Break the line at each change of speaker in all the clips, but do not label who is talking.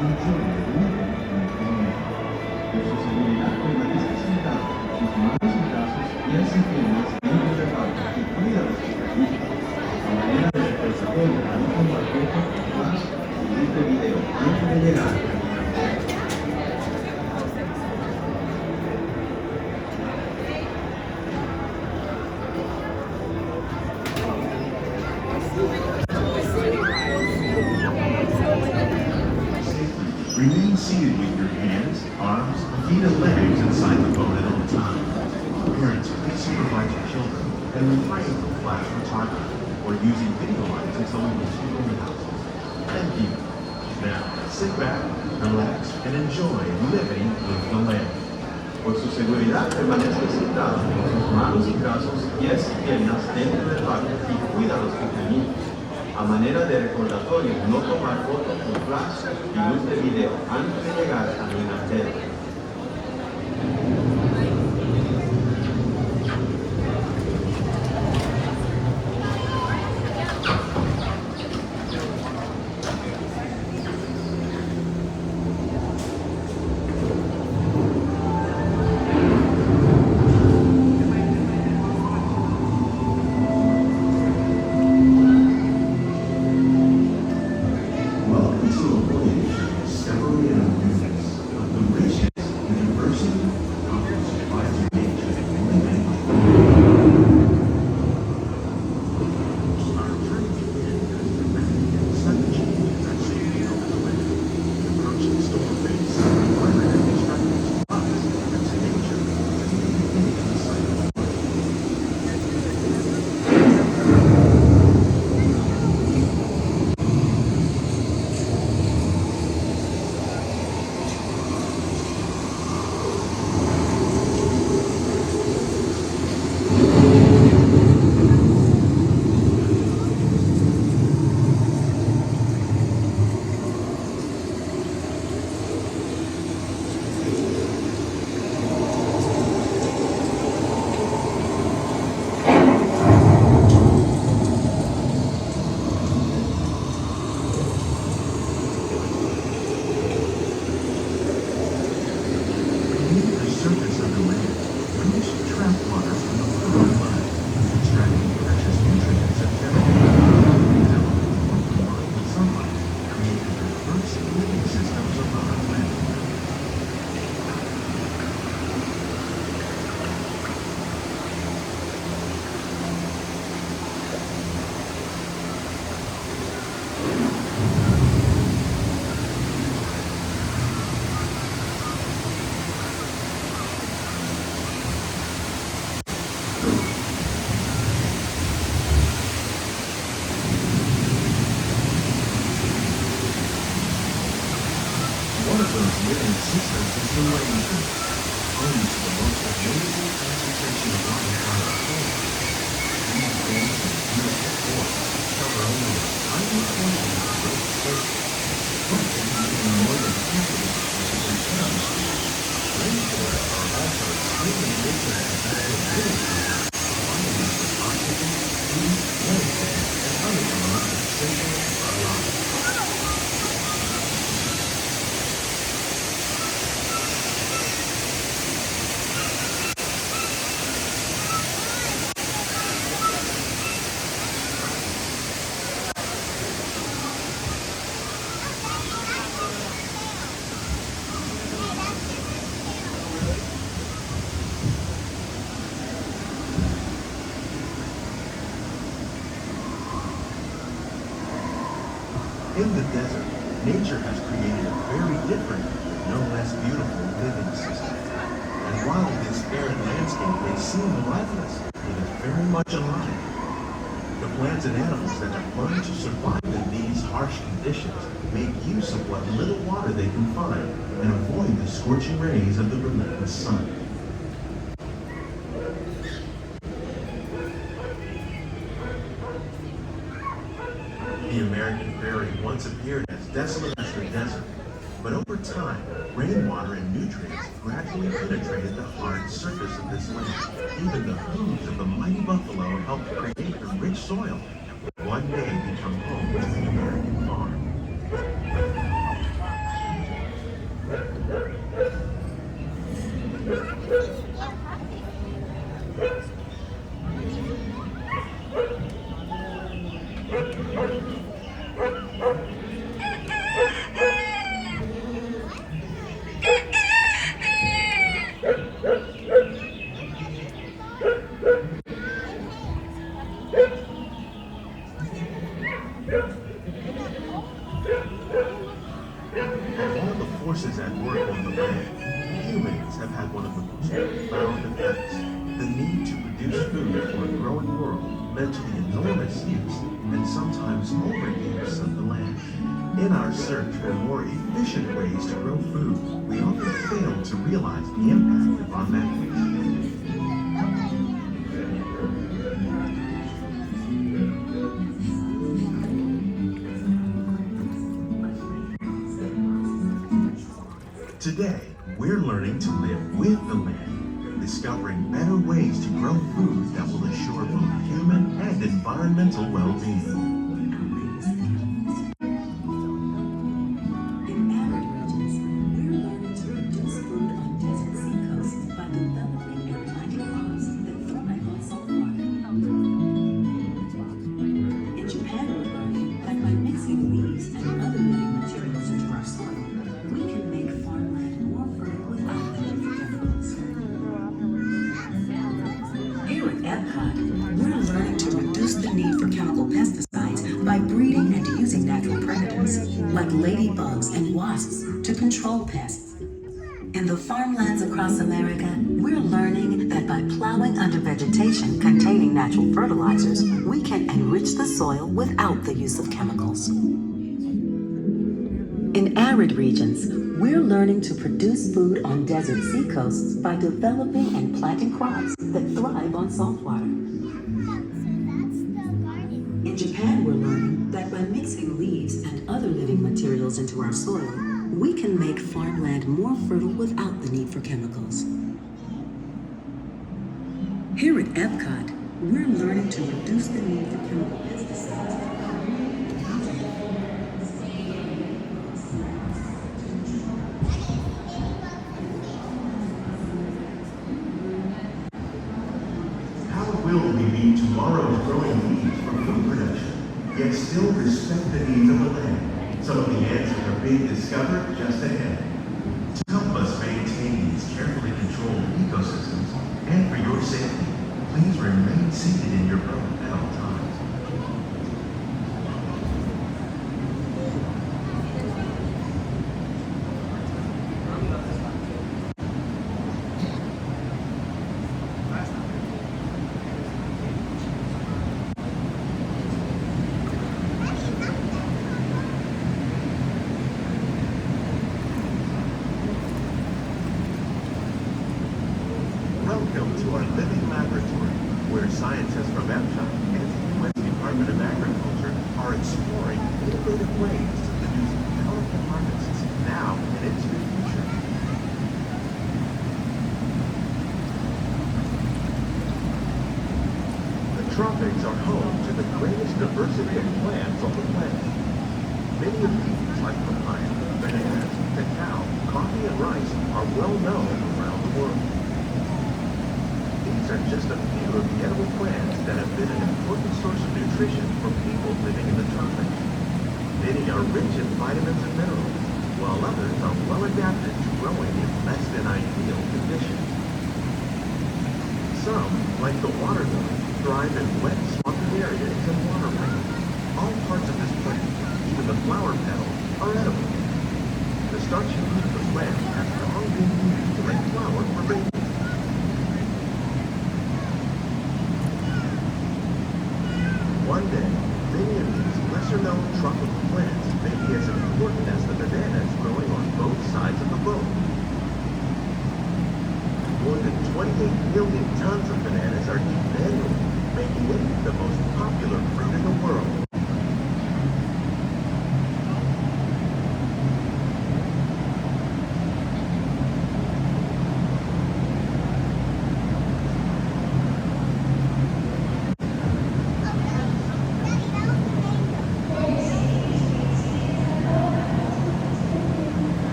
incluye de su seguridad permanece sentado, sus manos y brazos, pies y piernas dentro del barco y cuida los pequeñitos. A manera de recordatorio, anota un paquete, flash y luz de video antes de llegar a
Remain seated with your hands, arms, feet, and legs inside the boat at all times. Parents, please supervise your children and refrain from flash photography or using video lights until we reach the house. Thank you. Now, sit back, relax, and enjoy living with the land. Por su seguridad, permanezca sentado con sus manos y brazos, pies y piernas dentro del barco y cuida a los pequeñitos. A manera de recordatorio, no tomar fotos con flash y luz de video antes de llegar a Inglaterra. One of those living systems is the rainbow, home to the most amazing concentration of wildfire plants. These dense and beautiful forests cover only a tiny portion of the Earth's surface, but they contain more than half of the species in town. Rainforests are also extremely rich in synthetic living compounds, providing us with oxygen, food, medicine, and other elements essential for our lives. In the desert, nature has created a very different, but no less beautiful living system. And while this arid landscape may seem lifeless, it is very much alive. The plants and animals that have learned to survive in these harsh conditions make use of what little water they can find and avoid the scorching rays of the relentless sun. The American prairie once appeared as desolate as the desert, but over time, rainwater and nutrients gradually penetrated the hard surface of this land. Even the hooves of the mighty buffalo helped create the rich soil that would one day become home to the American farm. Of all the forces at work on the land, humans have had one of the most profound effects. The need to produce food for a growing world led to the enormous use and sometimes overuse of the land. In our search for more efficient ways to grow food, we often fail to realize the impact on that waste. Today, we're learning to live with the land, discovering better ways to grow food that will assure both human and environmental well-being.
In arid regions, we're learning to produce food on desert seacoasts by developing and planting crops that thrive on salt water. In Japan, we're learning that by mixing leaves and other living materials into our soil, we can make farmland more fertile without the need for chemicals. Here at Epcot, we're learning to reduce the need for chemical pesticides by breeding and using natural predators, like ladybugs and wasps, to control pests. In the farmlands across America, we're learning that by plowing under vegetation containing natural fertilizers, we can enrich the soil without the use of chemicals. In arid regions, we're learning to produce food on desert seacoasts by developing and planting crops that thrive on salt water. In Japan, we're learning that by mixing leaves and other living materials into our soil, we can make farmland more fertile without the need for chemicals. Here at Epcot, we're learning to reduce the need for chemical pesticides.
How will we meet tomorrow's growing needs for food production, yet still respect the needs of the land? Some of the answers are being discovered just ahead. To help us maintain these carefully controlled ecosystems, and for your safety, please remain seated in your boat at all times. Welcome to our living laboratory, where scientists from Epcot and the U.S. Department of Agriculture are exploring innovative ways to produce powerful harvests now and into the future. The tropics are home to the greatest diversity of plants on the planet. Many of these, like papaya, bananas, cacao, coffee, and rice, are well known around the world. These are just a few of the edible plants that have been an important source of nutrition for people living in the tropics. Many are rich in vitamins and minerals, while others are well adapted to growing in less than ideal conditions. Some, like the watermelon, thrive in wet, swampy areas and waterways. All parts of this plant, even the flower petals, are edible. The starchy root of the plant has long been used to make flour for baking. One day, many of these lesser-known tropical plants may be as important as the bananas growing on both sides of the boat. More than 28 million tons of bananas are eaten annually, making it the most popular fruit in the world.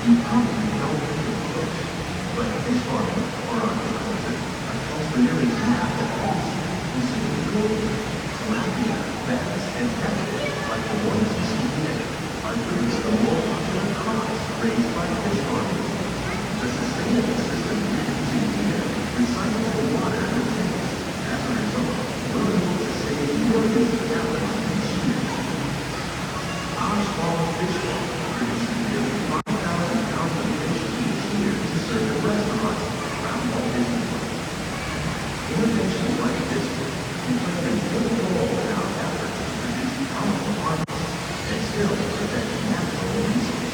You probably know the fish, but fish farming or aquaculture accounts for nearly half of all seafood globally. Tilapia, bass, and catfish, like the ones you see here, are produced from more popular crops raised by fish farmers. The sustainable system you're using here recycles the water in the tanks. As a result, we're able to save millions of gallons each year. Our small fish farm produces nearly 5,000 pounds of fish each year to serve at restaurants around Walt Disney World. Innovations like this one can play an important role in our efforts to produce powerful harvests and still protect natural resources.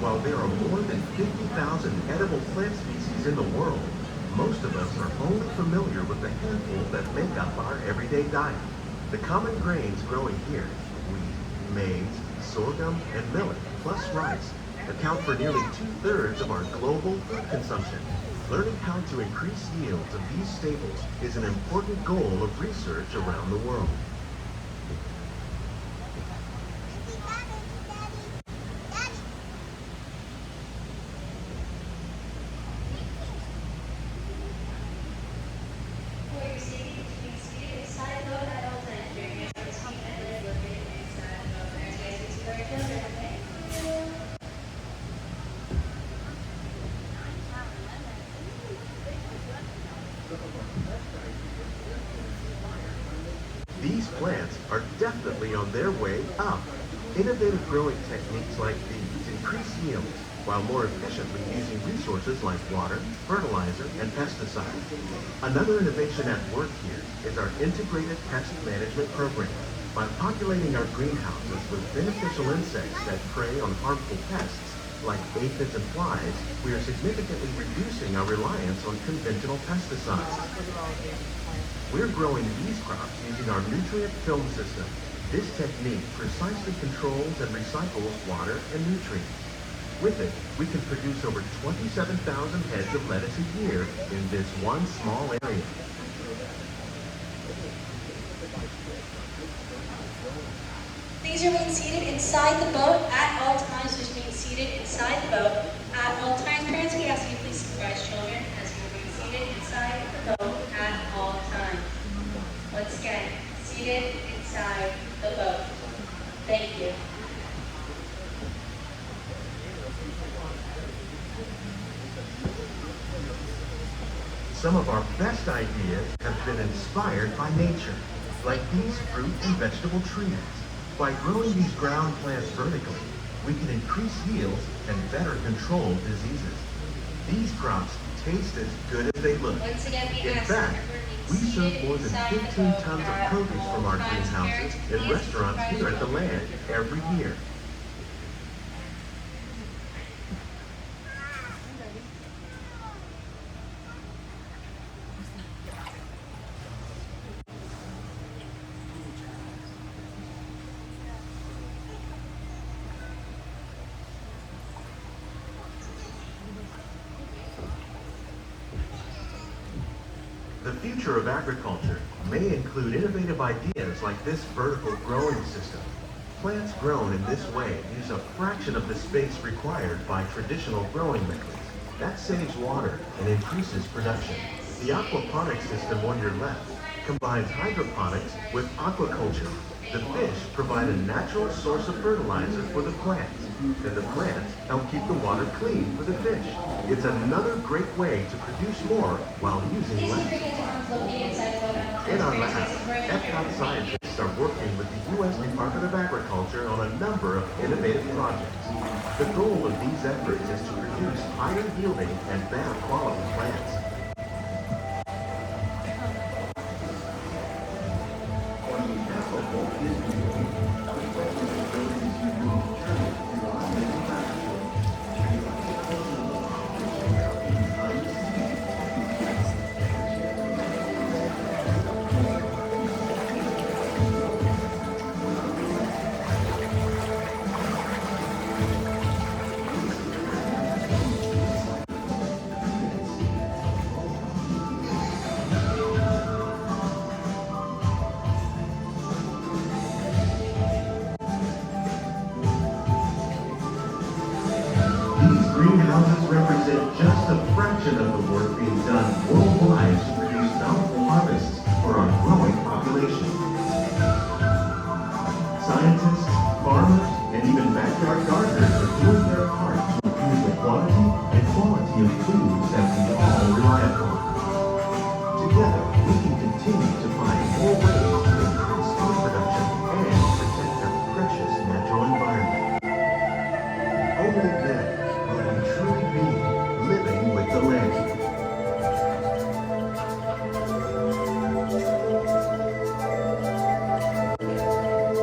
While there are more than 50,000 edible plant species in the world, most of us are only familiar with the handful that make up our everyday diet. The common grains growing here, wheat, maize, sorghum, and millet, plus rice, account for nearly 2/3 of our global food consumption. Learning how to increase yields of these staples is an important goal of research around the world. These plants are definitely on their way up. Innovative growing techniques like these increase yields while more efficiently using resources like water, fertilizer, and pesticides. Another innovation at work here is our integrated pest management program. By populating our greenhouses with beneficial insects that prey on harmful pests like aphids and flies, we are significantly reducing our reliance on conventional pesticides. We're growing these crops using our nutrient film system. This technique precisely controls and recycles water and nutrients. With it, we can produce over 27,000 heads of lettuce a year in this one small area.
Please remain seated inside the boat at all times. Please remain seated inside the boat at all times. Parents, we ask you please supervise children as you remain seated inside the boat at all times. Once again, seated inside the boat. Thank you.
Some of our best ideas have been inspired by nature, like these fruit and vegetable trees. By growing these ground plants vertically, we can increase yields and better control diseases. These crops taste as good as they look.
Once again, we
In
ask
fact, we
everyone
serve more than 15 tons of produce from our greenhouses in restaurants here at the land every year. The future of agriculture may include innovative ideas like this vertical growing system. Plants grown in this way use a fraction of the space required by traditional growing methods. That saves water and increases production. The aquaponics system on your left combines hydroponics with aquaculture. The fish provide a natural source of fertilizer for the plants, and the plants help keep the water clean for the fish. It's another great way to produce more while using less. In our lab, Epcot scientists scientists are working with the U.S. Department of Agriculture on a number of innovative projects. The goal of these efforts is to produce higher yielding and better quality plants.
On behalf of Walt Disney World, I would like to enjoy this unique journey through our living laboratory. We'd like to close the look and check out the behind the scenes.
These greenhouses represent just a fraction of the work being done worldwide to produce bountiful harvests for our growing population. Scientists, farmers, and even backyard gardeners are doing their part to improve the quantity and quality of foods that we all rely upon. Together, we can continue to find more ways to increase food production and protect our precious natural environment. Only then will we truly be living with the land.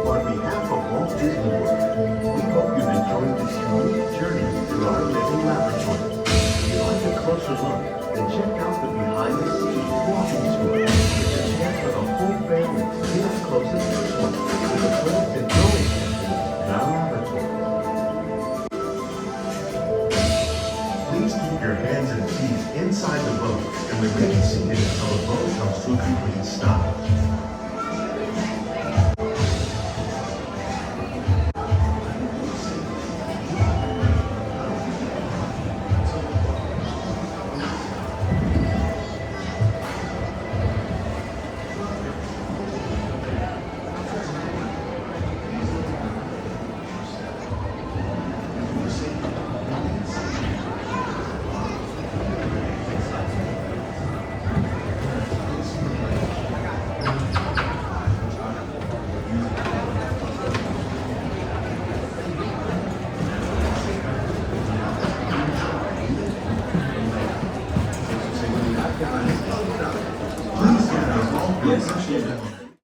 On behalf of Walt Disney World, we hope you've enjoyed this unique journey through our living laboratory. If you'd like a closer look, then check out the behind-the-scenes walking tour. It's a chance for the whole family to get up close